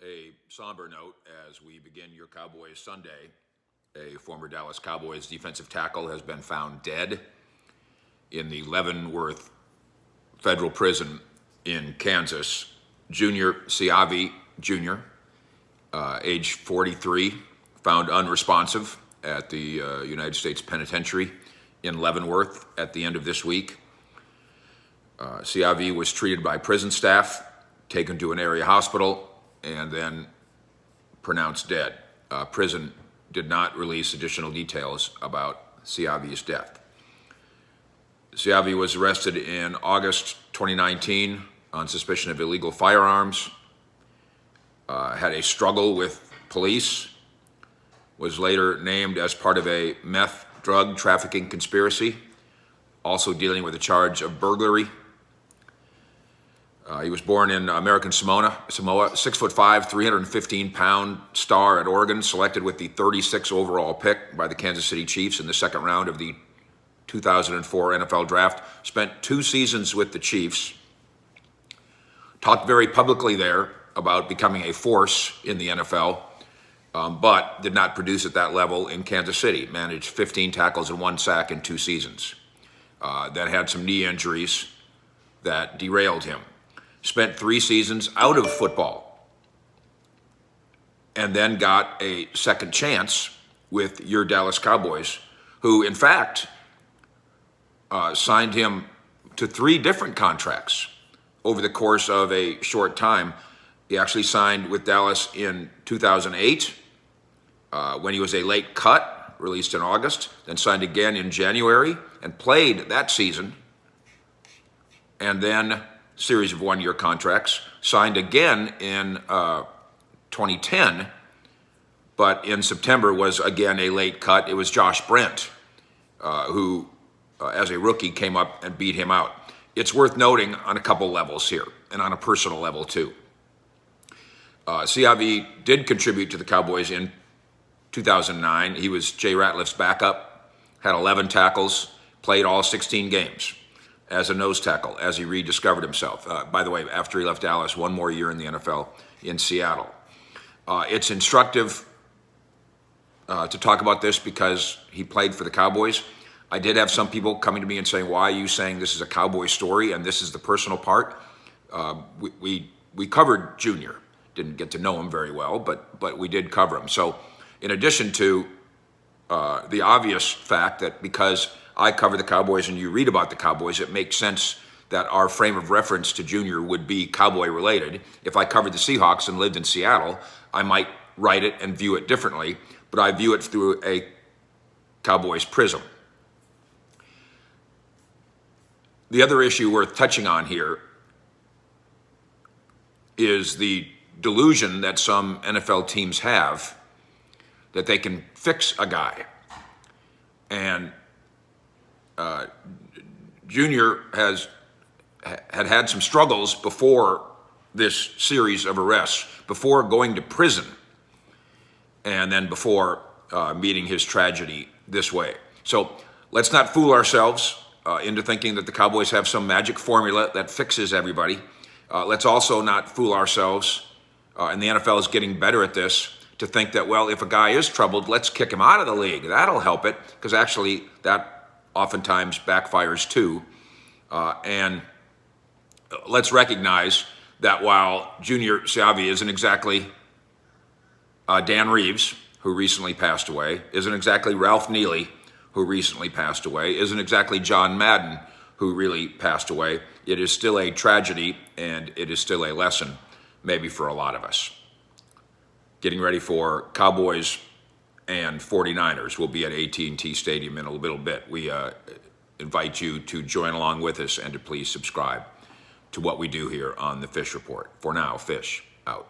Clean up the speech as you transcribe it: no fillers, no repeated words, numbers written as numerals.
a somber note as we begin your Cowboys Sunday. A former Dallas Cowboys defensive tackle has been found dead in the Leavenworth Federal Prison in Kansas. Junior Siavi Jr., age 43, found unresponsive at the United States Penitentiary in Leavenworth at the end of this week. Siavi was treated by prison staff, taken to an area hospital, and then pronounced dead. Prison did not release additional details about Siavi's death. Siavi was arrested in August 2019 on suspicion of illegal firearms, had a struggle with police, was later named as part of a meth drug trafficking conspiracy, also dealing with a charge of burglary. He was born in American Samoa, 6'5", 315-pound star at Oregon, selected with the 36th overall pick by the Kansas City Chiefs in the second round of the 2004 NFL Draft. Spent 2 seasons with the Chiefs. Talked very publicly there about becoming a force in the NFL, but did not produce at that level in Kansas City. Managed 15 tackles and 1 sack in 2 seasons. Then had some knee injuries that derailed him. Spent 3 seasons out of football, and then got a second chance with your Dallas Cowboys, who in fact signed him to 3 different contracts over the course of a short time. He actually signed with Dallas in 2008 when he was a late cut, released in August, then signed again in January and played that season, and then series of 1-year contracts, signed again in 2010, but in September was again a late cut. It was Josh Brent who, as a rookie, came up and beat him out. It's worth noting on a couple levels here, and on a personal level too. Siavi did contribute to the Cowboys in 2009. He was Jay Ratliff's backup, had 11 tackles, played all 16 games as a nose tackle, as he rediscovered himself. By the way, after he left Dallas, 1 more year in the NFL in Seattle. It's instructive to talk about this because he played for the Cowboys. I did have some people coming to me and saying, why are you saying this is a Cowboy story and this is the personal part? We covered Junior. Didn't get to know him very well, but we did cover him. So in addition to the obvious fact that because I cover the Cowboys and you read about the Cowboys, it makes sense that our frame of reference to Junior would be Cowboy related. If I covered the Seahawks and lived in Seattle, I might write it and view it differently, but I view it through a Cowboys prism. The other issue worth touching on here is the delusion that some NFL teams have that they can fix a guy. And Junior had some struggles before this series of arrests, before going to prison, and then before meeting his tragedy this way. So let's not fool ourselves into thinking that the Cowboys have some magic formula that fixes everybody. Let's also not fool ourselves, and the NFL is getting better at this, to think that, well, if a guy is troubled, let's kick him out of the league. That'll help it, because actually that oftentimes backfires too. And let's recognize that while Junior Siavi isn't exactly Dan Reeves, who recently passed away, isn't exactly Ralph Neely, who recently passed away, isn't exactly John Madden, who really passed away, it is still a tragedy, and it is still a lesson, maybe for a lot of us. Getting ready for Cowboys and 49ers. We'll be at AT&T Stadium in a little bit. We invite you to join along with us and to please subscribe to what we do here on the Fish Report. For now, Fish out.